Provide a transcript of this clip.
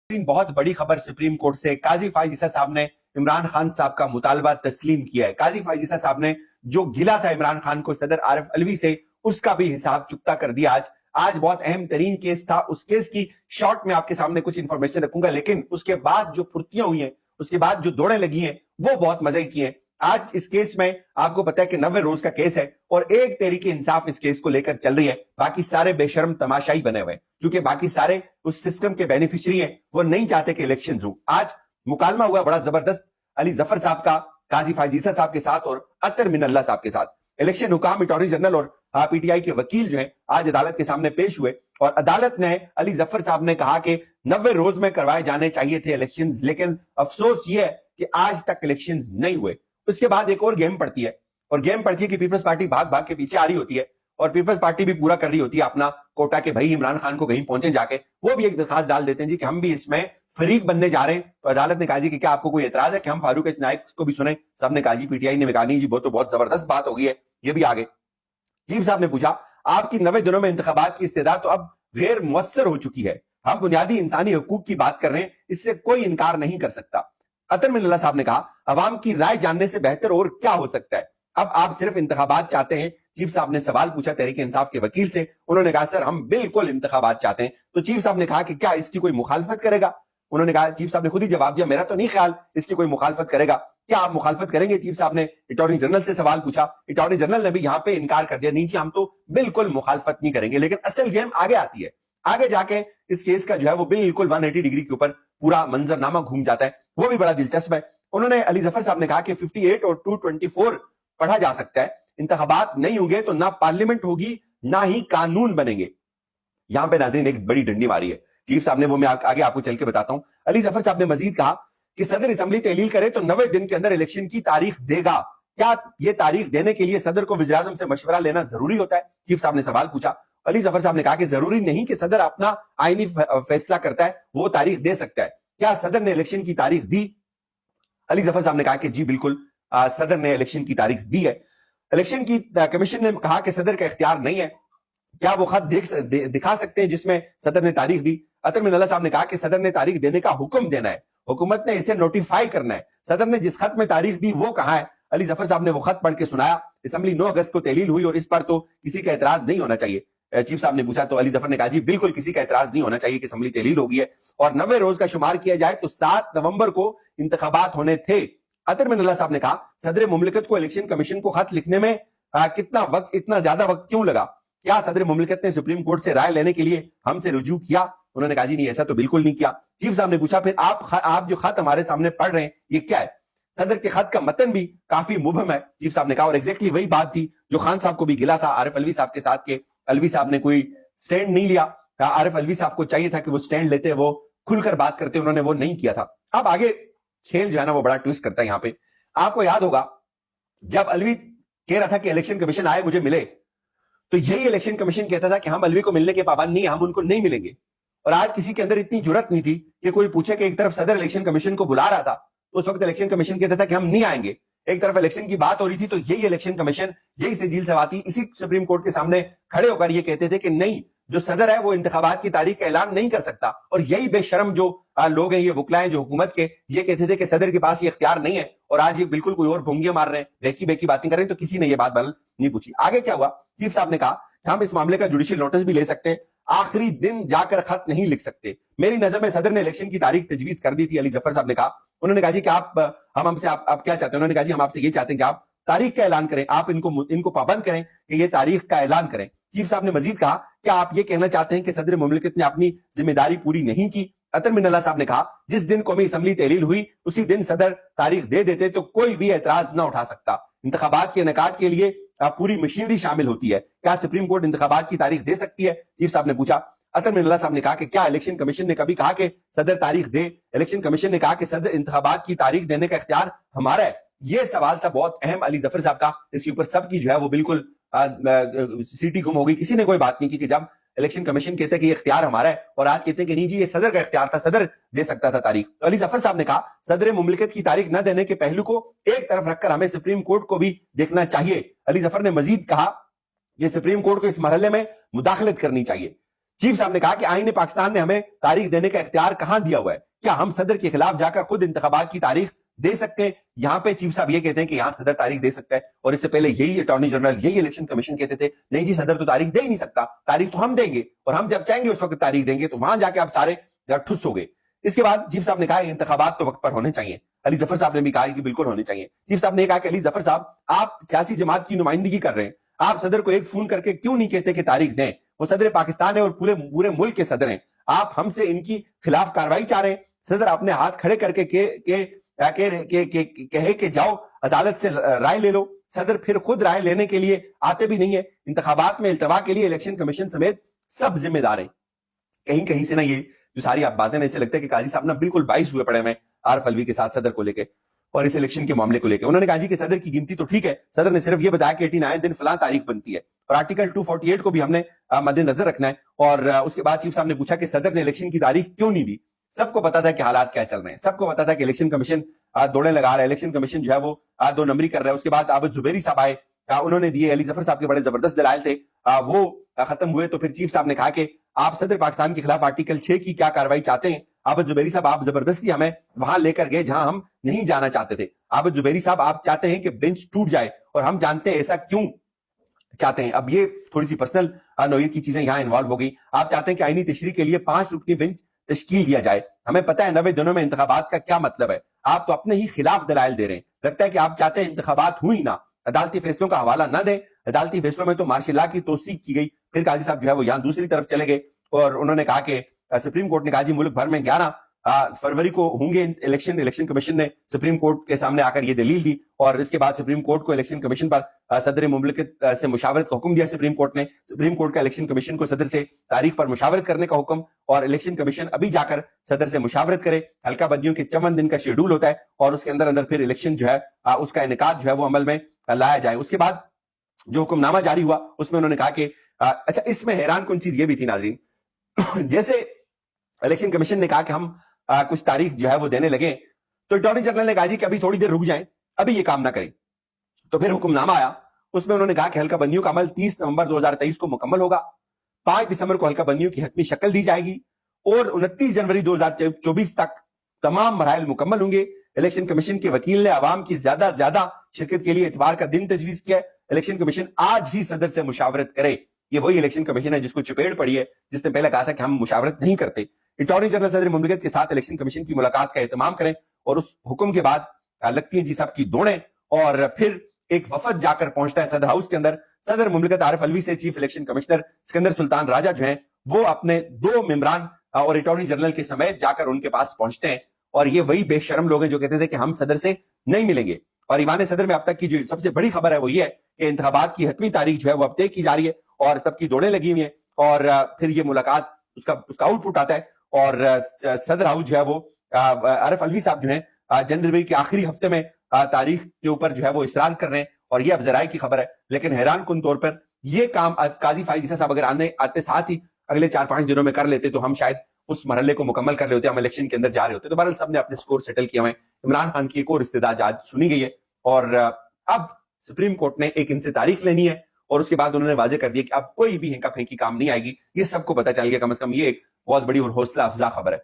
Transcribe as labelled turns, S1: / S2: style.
S1: बहुत बड़ी खबर सुप्रीम कोर्ट से, काजी फाइज ईसा साहब ने इमरान खान साहब का मुतालबा तस्लीम किया है। काजी फाइज ईसा साहब ने जो गिला था इमरान खान को सदर आरिफ अलवी से, उसका भी हिसाब चुकता कर दिया। आज बहुत अहम तरीन केस था। उस केस की शॉर्ट में आपके सामने कुछ इंफॉर्मेशन रखूंगा, लेकिन उसके बाद जो फुर्तियां हुई हैं, उसके बाद जो दौड़ें लगी हैं, वो बहुत मजे की हैं। आज इस केस में आपको पता है कि 90 रोज का केस है और एक तहरीक इंसाफ इस केस को लेकर चल रही है। बाकी सारे बेशर्म तमाशाई बने हुए हैं, क्योंकि बाकी सारे उस सिस्टम के बेनिफिशियरी हैं, वो नहीं चाहते कि इलेक्शन हो। आज मुकालमा हुआ बड़ा जबरदस्त अली जफर साहब का काजी फाइज ईसा साहब के साथ और अतर मिनल्ला साहब के साथ। इलेक्शन हुकाम, अटॉर्नी जनरल और पीटीआई के वकील जो हैं आज अदालत के सामने पेश हुए और अदालत ने अली जफर साहब ने कहा कि 90 रोज में करवाए जाने चाहिए थे इलेक्शंस, लेकिन अफसोस ये है कि आज तक इलेक्शंस नहीं हुए। उसके बाद एक और गेम पड़ती है, और गेम पड़ती है कि पीपल्स पार्टी भाग भाग के पीछे आ रही होती है और पीपल्स पार्टी भी पूरा कर रही होती है अपना कोटा के भाई इमरान खान को कहीं पहुंचे जाके। वो भी एक दरखास्त डाल देते हैं जी कि हम भी इसमें फरीक बनने जा रहे हैं। तो अदालत ने कहा जी कि क्या आपको कोई एतराज है कि हम फारूक नाइक को भी सुने? सबने कहा जी, पीटीआई ने कहा नहीं जी, वो तो बहुत जबरदस्त बात हो गई है, ये भी आगे। चीफ साहब ने पूछा आपकी 90 दिनों में इंतखाबात की इस्तेदाद तो अब गैर मुअस्सर हो चुकी है, हम बुनियादी इंसानी हकूक की बात कर रहे हैं, इससे कोई इनकार नहीं कर सकता। अतर मिनल्ला साहब ने कहा अवाम की राय जानने से बेहतर और क्या हो सकता है, अब आप सिर्फ इंतखाबात चाहते हैं? चीफ साहब ने सवाल पूछा तहरीक इंसाफ के वकील से। उन्होंने कहा सर हम बिल्कुल इंतखाबात चाहते हैं। तो चीफ साहब ने कहा कि क्या इसकी कोई मुखालफत करेगा? उन्होंने कहा, चीफ साहब ने खुद ही जवाब दिया, मेरा तो नहीं ख्याल इसकी कोई मुखालफत करेगा। क्या आप मुखालफत करेंगे? चीफ साहब ने अटॉर्नी जनरल से सवाल पूछा। अटॉर्नी जनरल ने भी यहां पे इनकार कर दिया, नहीं जी हम तो बिल्कुल मुखालफत नहीं करेंगे। लेकिन असल गेम आगे आती है। आगे जाके इस केस का जो है वो बिल्कुल 180 डिग्री के ऊपर पूरा मंजरनामा घूम जाता है, वो भी बड़ा दिलचस्प है। उन्होंने अली जफर साहब ने कहा कि 58 और 224 पढ़ा जा सकता है, इंतखाबात नहीं होंगे तो ना पार्लियामेंट होगी ना ही कानून बनेंगे। यहां पे नाज़रीन एक बड़ी डंडी मारी है चीफ साहब ने, वो मैं आगे आपको चल के बताता हूं। अली जफर साहब ने मजीद कहा कि सदर असेंबली तहलील करे तो 90 दिन के अंदर इलेक्शन की तारीख देगा। क्या यह तारीख देने के लिए सदर को वज़ीर आज़म से मशवरा लेना जरूरी होता है? चीफ साहब ने सवाल पूछा। अली जफर साहब ने कहा कि जरूरी नहीं कि सदर अपना आईनी फैसला करता है, वो तारीख दे सकता है। क्या सदर ने इलेक्शन की तारीख दी? अली जफर साहब ने कहा कि जी बिल्कुल, सदर ने इलेक्शन की तारीख दी है। इलेक्शन की कमीशन ने कहा कि सदर का इख्तियार नहीं है, क्या वो खत दिखा सकते हैं जिसमें सदर ने तारीख दी? अतर मिनल्ला साहब ने कहा कि सदर ने तारीख देने का हुक्म देना है, हुकूमत ने इसे नोटिफाई करना है। सदर ने जिस खत में तारीख दी वो कहां है? अली जफर साहब ने वो खत पढ़ के सुनाया। असेंबली 9 अगस्त को तहलील हुई और इस पर तो किसी का एतराज नहीं होना चाहिए। चीफ साहब ने पूछा तो अली जफर ने कहा जी बिल्कुल किसी का एतराज नहीं होना चाहिए कि असेंबली तहलील हो गई है, और 90 रोज का शुमार किया जाए तो 7 नवंबर को इंतखाबात होने थे। अतर मिनल्ला साहब ने कहा सदर मुमलिकत को इलेक्शन कमीशन को खत लिखने में इतना ज्यादा वक्त क्यों लगा? क्या सदर मुमलिकत ने सुप्रीम कोर्ट से राय लेने के लिए हमसे रुजू किया? उन्होंने कहा जी नहीं, ऐसा तो बिल्कुल नहीं किया। चीफ साहब ने पूछा फिर आप जो खत हमारे सामने पढ़ रहे हैं ये क्या है? सदर के खत का मतन भी काफी मुबहम है, चीफ साहब ने कहा, और एग्जैक्टली वही बात थी जो खान साहब को भी गिला था आरिफ अलवी साहब के साथ के अलवी साहब ने कोई स्टैंड नहीं लिया। आरिफ अलवी साहब को चाहिए था कि वो स्टैंड लेते, वो खुलकर बात करते, उन्होंने वो नहीं किया था। अब आगे खेल जो है ना वो बड़ा ट्विस्ट करता है यहाँ पे। आपको याद होगा जब अलवी कह रहा था कि इलेक्शन कमीशन आए मुझे मिले, तो यही इलेक्शन कमीशन कहता था कि हम अलवी को मिलने के पाबंद नहीं, हम उनको नहीं मिलेंगे। और आज किसी के अंदर इतनी जुर्रत नहीं थी कि कोई पूछे कि एक तरफ सदर इलेक्शन कमीशन को बुला रहा था, तो उस वक्त इलेक्शन कमीशन कहता था कि हम नहीं आएंगे। एक तरफ इलेक्शन की बात हो रही थी तो यही इलेक्शन कमीशन, यही सजील सवाती इसी सुप्रीम कोर्ट के सामने खड़े होकर ये कहते थे कि नहीं, जो सदर है वो इंतखाबात की तारीख का ऐलान नहीं कर सकता। और यही बेशरम जो लोग हैं, ये वकला हैं जो हुकूमत के, ये कहते थे कि सदर के पास ये इख्तियार नहीं है, और आज ये बिल्कुल कोई और भोंगियां मार रहे हैं, बेकी बेकी बातें कर रहे हैं। तो किसी ने ये बात नहीं पूछी। आगे क्या हुआ? चीफ साहब ने कहा कि हम इस मामले का जुडिशियल नोटिस भी ले सकते हैं, आखिरी दिन जाकर खत नहीं लिख सकते। मेरी नजर में सदर ने इलेक्शन की तारीख तजवीज कर दी थी, अली जफर साहब ने कहा। उन्होंने कहा जी कि आप क्या चाहते हैं? उन्होंने कहा जी हम आपसे ये चाहते हैं कि आप तारीख का ऐलान करें, आप इनको पाबंद करें कि ये तारीख का ऐलान करें। चीफ साहब ने मजीद कहा क्या आप ये कहना चाहते हैं कि सदर मुमलिकत ने अपनी जिम्मेदारी पूरी नहीं की? अतर मिनल्ला साहब ने कहा जिस दिन कौमी असेंबली तहलील हुई उसी दिन सदर तारीख दे देते तो कोई भी एतराज न उठा सकता। इंतखाबात के इनेकाद के लिए पूरी मशीनरी शामिल होती है, क्या सुप्रीम कोर्ट इंतखाबात की तारीख दे सकती है? चीफ साहब ने पूछा। अतर मिनल्ला साहब ने कहा कि क्या इलेक्शन कमीशन ने कभी कहा कि सदर तारीख दे? इलेक्शन कमीशन ने कहा कि सदर इंतखाबात की तारीख देने का इख्तियार हमारा है। यह सवाल था बहुत अहम अली जफर साहब का, इसके ऊपर सबकी जो है वो बिल्कुल सीटी गुम हो गई, किसी ने कोई बात नहीं की कि जब इलेक्शन कमीशन कहते हैं कि ये इख्तियार हमारा है और आज कहते हैं कि नहीं जी ये सदर का इख्तियार था, सदर दे सकता था तारीख। तो अली जफर साहब ने कहा सदर मुमलिकत की तारीख न देने के पहलू को एक तरफ रखकर हमें सुप्रीम कोर्ट को भी देखना चाहिए। अली जफर ने मजीद कहा ये सुप्रीम कोर्ट को इस मरहले में मुदाखलत करनी चाहिए। چیف صاحب نے کہا کہ آئین پاکستان نے ہمیں تاریخ دینے کا اختیار کہاں دیا ہوا ہے؟ کیا ہم صدر کے خلاف جا کر خود انتخابات کی تاریخ دے سکتے ہیں؟ یہاں پہ چیف صاحب یہ کہتے ہیں کہ یہاں صدر تاریخ دے سکتا ہے، اور اس سے پہلے یہی اٹارنی جنرل، یہی الیکشن کمیشن کہتے تھے نہیں جی صدر تو تاریخ دے ہی نہیں سکتا، تاریخ تو ہم دیں گے، اور ہم جب چاہیں گے اس وقت تاریخ دیں گے۔ تو وہاں جا کے آپ سارے ٹھس ہو گئے۔ اس کے بعد چیف صاحب نے کہا انتخابات تو وقت پر ہونے چاہیے۔ علی ظفر صاحب نے بھی کہا کہ بالکل ہونے چاہیے۔ چیف صاحب نے کہا کہ علی ظفر صاحب آپ سیاسی جماعت کی نمائندگی کر رہے ہیں، آپ صدر کو ایک فون کر کے کیوں نہیں کہتے کہ تاریخ دیں؟ وہ صدر پاکستان ہے اور پورے ملک کے صدر ہیں، آپ ہم سے ان کی خلاف کارروائی چاہ رہے ہیں؟ صدر اپنے ہاتھ کھڑے کر کے کہے کہ جاؤ عدالت سے رائے لے لو۔ صدر پھر خود رائے لینے کے لیے آتے بھی نہیں ہے۔ انتخابات میں التوا کے لیے الیکشن کمیشن سمیت سب ذمہ دار ہیں۔ کہیں کہیں سے نا یہ جو ساری آپ باتیں ایسے لگتا ہے کہ قاضی صاحب نا بالکل باعث ہوئے پڑے ہیں عارف الوی کے ساتھ صدر کو لے کے اور اس الیکشن کے معاملے کو لے کے۔ انہوں نے کہا جی کہ صدر کی گنتی تو ٹھیک ہے، صدر نے صرف یہ بتایا کہ 89 دن فلاں تاریخ بنتی ہے، اور آرٹیکل 248 کو بھی ہم نے مد نظر رکھنا ہے۔ اور اس کے بعد چیف صاحب نے پوچھا کہ صدر نے الیکشن کی تاریخ کیوں نہیں دی؟ سب کو پتا تھا کہ حالات کیا چل رہے ہیں، سب کو پتا تھا کہ الیکشن کمیشن دوڑیں لگا رہا ہے، الیکشن کمیشن جو ہے وہ 2 نمبری کر رہا ہے۔ اس کے بعد عابد زبیری صاحب آئے، انہوں نے دیے، علی ظفر صاحب کے بڑے زبردست دلائل تھے، وہ ختم ہوئے۔ تو پھر چیف صاحب نے کہا کہ آپ صدر پاکستان کے خلاف آرٹیکل 6 کی کیا کارروائی چاہتے ہیں؟ عابد زبیری صاحب آپ زبردستی ہمیں وہاں لے کر گئے جہاں ہم نہیں جانا چاہتے تھے۔ عابد زبیری صاحب آپ چاہتے ہیں کہ بینچ ٹوٹ جائے، اور ہم جانتے ہیں ایسا کیوں چاہتے ہیں۔ اب یہ تھوڑی سی پرسنل نوعیت کی چیزیں یہاں انوالو ہو گئی۔ آپ چاہتے ہیں کہ آئینی تشریح کے لیے 5 رکنی بینچ تشکیل دیا جائے۔ ہمیں پتا ہے 90 دنوں میں انتخابات کا کیا مطلب ہے، آپ تو اپنے ہی خلاف دلائل دے رہے ہیں۔ لگتا ہے کہ آپ چاہتے ہیں انتخابات ہوئی نہ، عدالتی فیصلوں کا حوالہ نہ دیں، عدالتی فیصلوں میں تو مارشل لا کی توثیق کی گئی۔ پھر قاضی صاحب جو ہے وہ یہاں دوسری طرف چلے گئے اور انہوں نے کہا کہ سپریم کورٹ نے کہا جی ملک بھر میں 11 فروری کو ہوں گے الیکشن کمیشن نے سپریم کورٹ کے سامنے آ کر یہ دلیل دی، اور اس کے بعد سپریم کورٹ کو الیکشن کمیشن پر صدر مملکت سے مشاورت کا حکم دیا۔ سپریم کورٹ نے سپریم کورٹ کا الیکشن کمیشن کو صدر سے تاریخ پر مشاورت کرنے کا حکم، اور الیکشن کمیشن ابھی جا کر صدر سے مشاورت کرے۔ حلقہ بندیوں کے 54 دن کا شیڈول ہوتا ہے، اور اس کے اندر پھر الیکشن جو ہے اس کا انعقاد جو ہے وہ عمل میں لایا جائے۔ اس کے بعد جو حکم نامہ جاری ہوا اس میں انہوں نے کہا کہ اچھا اس میں حیران کن چیز یہ بھی تھی ناظرین، جیسے الیکشن کمیشن نے کہا کہ ہم کچھ تاریخ جو ہے وہ دینے لگے، تو اٹارنی جنرل نے کہا جی کہ ابھی تھوڑی دیر رک جائیں، ابھی یہ کام نہ کریں۔ تو پھر حکم نامہ آیا، اس میں انہوں نے کہا کہ حلقہ بندیوں کا عمل 30 نومبر 2023 کو مکمل ہوگا، 5 دسمبر کو حلقہ بندیوں کی حتمی شکل دی جائے گی، اور 29 جنوری 2024 تک تمام مراحل مکمل ہوں گے۔ الیکشن کمیشن کے وکیل نے عوام کی زیادہ شرکت کے لیے اتوار کا دن تجویز کیا ہے۔ الیکشن کمیشن آج ہی صدر سے مشاورت کرے۔ یہ وہی الیکشن کمیشن ہے جس کو چپیڑ پڑی ہے، جس نے پہلے کہا تھا کہ ہم مشاورت نہیں کرتے۔ اٹارنی جنرل صدر مملکت کے ساتھ الیکشن کمیشن کی ملاقات کا اہتمام کریں، اور اس حکم کے بعد لگتی ہیں جی صاحب کی دوڑیں، اور پھر ایک وفد جا کر پہنچتا ہے صدر ہاؤس کے اندر۔ صدر مملکت عارف الوی سے چیف الیکشن کمشنر سکندر سلطان راجہ جو ہیں وہ اپنے 2 ممبران اور اٹارنی جنرل کے سمیت جا کر ان کے پاس پہنچتے ہیں، اور یہ وہی بے شرم لوگ ہیں جو کہتے تھے کہ ہم صدر سے نہیں ملیں گے۔ اور ایوان صدر میں اب تک کی جو سب سے بڑی خبر ہے وہ یہ ہے کہ انتخابات کی حتمی تاریخ جو ہے وہ اب طے کی جا رہی ہے، اور سب کی دوڑیں لگی ہوئی ہیں، اور پھر یہ ملاقات اس کا آؤٹ پٹ آتا ہے، اور صدر ہاؤس جو ہے وہ عارف الوی صاحب جو ہیں جنوری کے آخری ہفتے میں تاریخ کے اوپر جو ہے وہ اصرار کر رہے ہیں، اور یہ اب ذرائع کی خبر ہے۔ لیکن حیران کن طور پر یہ کام قاضی فائز عیسیٰ صاحب اگر آتے ساتھ ہی اگلے 4-5 دنوں میں کر لیتے تو ہم شاید اس مرحلے کو مکمل کر رہے ہوتے، ہم الیکشن کے اندر جا رہے ہوتے۔ تو بہرحال سب نے اپنے سکور سیٹل کیے ہوئے ہیں۔ عمران خان کی ایک اور استدعا آج سنی گئی ہے، اور اب سپریم کورٹ نے ایک ان سے تاریخ لینی ہے، اور اس کے بعد انہوں نے واضح کر دیا کہ اب کوئی بھی ہینکا پھینکی کام نہیں آئے گی۔ یہ سب کو پتہ چل گیا، کم از کم یہ ایک بہت بڑی اور حوصلہ افزا خبر ہے۔